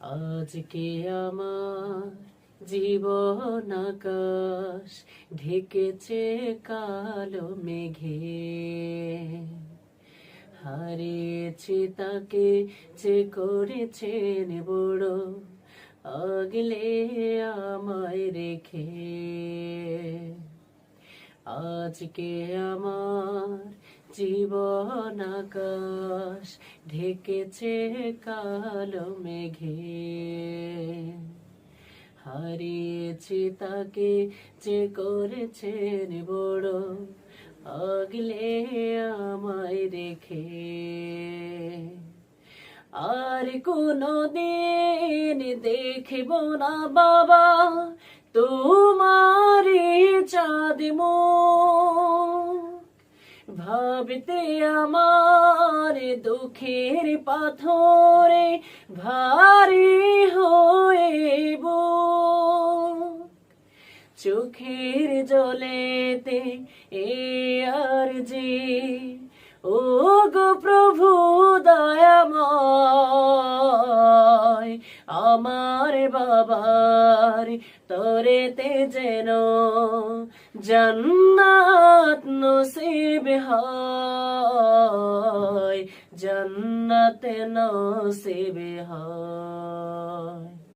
আজকে আমার জীবন আকাশ ঢেকেছে কালো মেঘে, হারিয়েছি তাকে যে করেছেন বড় আগলে আমায় রেখে। আজকে আমার জীবন আকাশ ঢেকেছে কালো মেঘে, হারিয়েছি তাকে যে করেছেন বড় আগলে আমায় রেখে। আর কোনো দিন দেখিব না বাবা তোমারি চাঁদ মুখ, ভাবতে আমার দুঃখের পাথরে ভারী হয়ে বুক। চোখের জলেতে এ আর যে ও গো প্রভু দয়াময়, আমার বাবার তরেতে যেন জান্নাত নসিব হয়, জান্নাত নসিব হয়।